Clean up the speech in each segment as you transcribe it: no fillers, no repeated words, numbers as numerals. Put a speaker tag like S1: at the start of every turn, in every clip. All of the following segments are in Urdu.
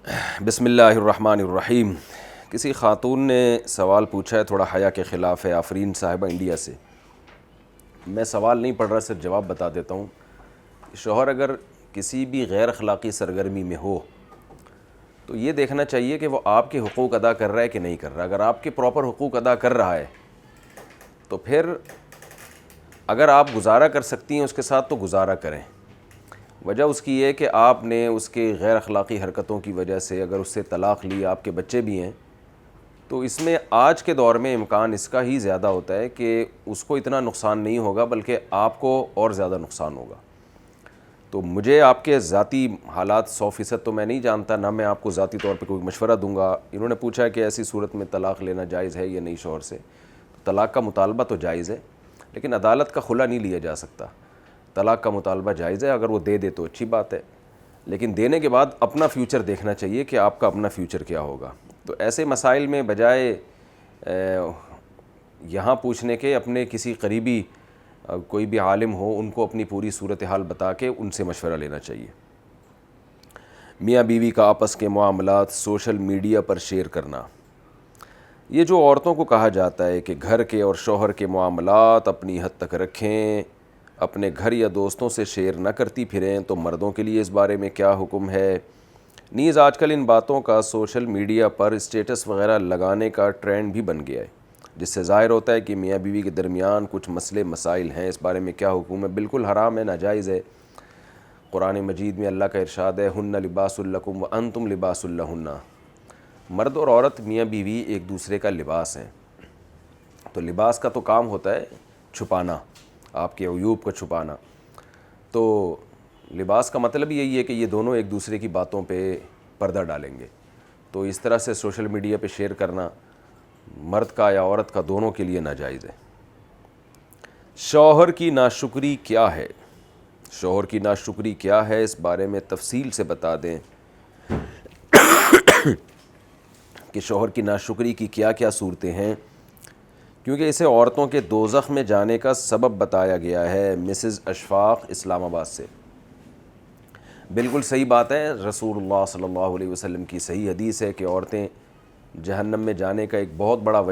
S1: بسم اللہ الرحمن الرحیم۔ کسی خاتون نے سوال پوچھا ہے، تھوڑا حیا کے خلاف ہے، آفرین صاحبہ انڈیا سے۔ میں سوال نہیں پڑھ رہا، صرف جواب بتا دیتا ہوں۔ شوہر اگر کسی بھی غیر اخلاقی سرگرمی میں ہو تو یہ دیکھنا چاہیے کہ وہ آپ کے حقوق ادا کر رہا ہے کہ نہیں کر رہا۔ اگر آپ کے پراپر حقوق ادا کر رہا ہے تو پھر اگر آپ گزارا کر سکتی ہیں اس کے ساتھ تو گزارا کریں۔ وجہ اس کی یہ کہ آپ نے اس کے غیر اخلاقی حرکتوں کی وجہ سے اگر اس سے طلاق لی، آپ کے بچے بھی ہیں، تو اس میں آج کے دور میں امکان اس کا ہی زیادہ ہوتا ہے کہ اس کو اتنا نقصان نہیں ہوگا بلکہ آپ کو اور زیادہ نقصان ہوگا۔ تو مجھے آپ کے ذاتی حالات 100% تو میں نہیں جانتا، نہ میں آپ کو ذاتی طور پہ کوئی مشورہ دوں گا۔ انہوں نے پوچھا ہے کہ ایسی صورت میں طلاق لینا جائز ہے یا نہیں شوہر سے۔ طلاق کا مطالبہ تو جائز ہے، لیکن عدالت کا خلا نہیں لیا جا سکتا۔ طلاق کا مطالبہ جائز ہے، اگر وہ دے تو اچھی بات ہے، لیکن دینے کے بعد اپنا فیوچر دیکھنا چاہیے کہ آپ کا اپنا فیوچر کیا ہوگا۔ تو ایسے مسائل میں بجائے یہاں پوچھنے کے اپنے کسی قریبی کوئی بھی عالم ہو، ان کو اپنی پوری صورتحال بتا کے ان سے مشورہ لینا چاہیے۔ میاں بیوی کا آپس کے معاملات سوشل میڈیا پر شیئر کرنا۔ یہ جو عورتوں کو کہا جاتا ہے کہ گھر کے اور شوہر کے معاملات اپنی حد تک رکھیں، اپنے گھر یا دوستوں سے شیئر نہ کرتی پھریں، تو مردوں کے لیے اس بارے میں کیا حکم ہے؟ نیز آج کل ان باتوں کا سوشل میڈیا پر اسٹیٹس وغیرہ لگانے کا ٹرینڈ بھی بن گیا ہے، جس سے ظاہر ہوتا ہے کہ میاں بیوی کے درمیان کچھ مسئلے مسائل ہیں۔ اس بارے میں کیا حکم ہے؟ بالکل حرام ہے، ناجائز ہے۔ قرآن مجید میں اللہ کا ارشاد ہے، ہن لباس لکم وانتم لباس لہن۔ مرد اور عورت میاں بیوی ایک دوسرے کا لباس ہیں۔ تو لباس کا تو کام ہوتا ہے چھپانا، آپ کے عیوب کو چھپانا۔ تو لباس کا مطلب یہی ہے کہ یہ دونوں ایک دوسرے کی باتوں پہ پردہ ڈالیں گے۔ تو اس طرح سے سوشل میڈیا پہ شیئر کرنا مرد کا یا عورت کا دونوں کے لیے ناجائز ہے۔ شوہر کی ناشکری کیا ہے؟ شوہر کی ناشکری کیا ہے، اس بارے میں تفصیل سے بتا دیں کہ شوہر کی ناشکری کی کیا کیا صورتیں ہیں، کیونکہ اسے عورتوں کے دوزخ میں جانے کا سبب بتایا گیا ہے۔ مسز اشفاق اسلام آباد سے۔ بالکل صحیح بات ہے، رسول اللہ صلی اللہ علیہ وسلم کی صحیح حدیث ہے کہ عورتیں جہنم میں جانے کا ایک بہت بڑا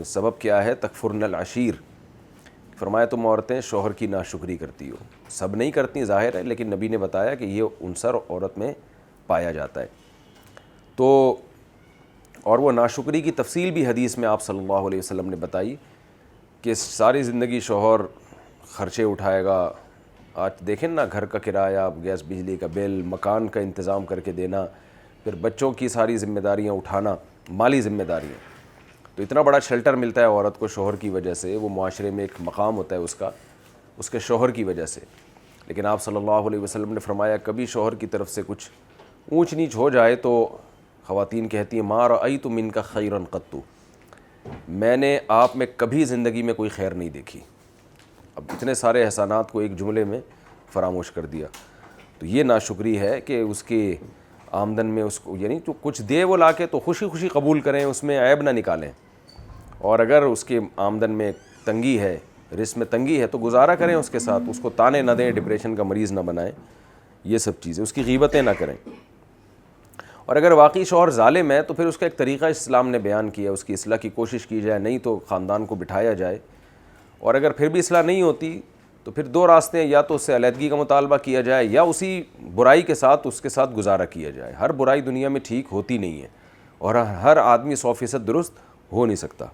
S1: سبب کیا ہے؟ تکفرن العشیر۔ فرمایا تم عورتیں شوہر کی ناشکری کرتی ہو۔ سب نہیں کرتی ظاہر ہے، لیکن نبی نے بتایا کہ یہ عنصر عورت میں پایا جاتا ہے۔ تو اور وہ ناشکری کی تفصیل بھی حدیث میں آپ صلی اللہ علیہ وسلم نے بتائی کہ ساری زندگی شوہر خرچے اٹھائے گا۔ آج دیکھیں نا، گھر کا کرایہ، گیس بجلی کا بل، مکان کا انتظام کر کے دینا، پھر بچوں کی ساری ذمہ داریاں اٹھانا، مالی ذمہ داریاں۔ تو اتنا بڑا شیلٹر ملتا ہے عورت کو شوہر کی وجہ سے، وہ معاشرے میں ایک مقام ہوتا ہے اس کے شوہر کی وجہ سے۔ لیکن آپ صلی اللہ علیہ وسلم نے فرمایا کبھی شوہر کی طرف سے کچھ اونچ نیچ ہو جائے تو خواتین کہتی ہیں ما رأیت منک خیرا قط، میں نے آپ میں کبھی زندگی میں کوئی خیر نہیں دیکھی۔ اب اتنے سارے احسانات کو ایک جملے میں فراموش کر دیا۔ تو یہ ناشکری ہے کہ اس کے آمدن میں اس کو، یعنی جو کچھ دے وہ لا کے تو خوشی خوشی قبول کریں، اس میں عیب نہ نکالیں۔ اور اگر اس کے آمدن میں تنگی ہے، رزق میں تنگی ہے، تو گزارا کریں اس کے ساتھ، اس کو تانے نہ دیں، ڈپریشن کا مریض نہ بنائیں، یہ سب چیزیں، اس کی غیبتیں نہ کریں۔ اور اگر واقعی شوہر ظالم ہے تو پھر اس کا ایک طریقہ اسلام نے بیان کیا، اس کی اصلاح کی کوشش کی جائے، نہیں تو خاندان کو بٹھایا جائے۔ اور اگر پھر بھی اصلاح نہیں ہوتی تو پھر دو راستے ہیں، یا تو اس سے علیحدگی کا مطالبہ کیا جائے یا اسی برائی کے ساتھ اس کے ساتھ گزارا کیا جائے۔ ہر برائی دنیا میں ٹھیک ہوتی نہیں ہے، اور ہر آدمی 100% درست ہو نہیں سکتا۔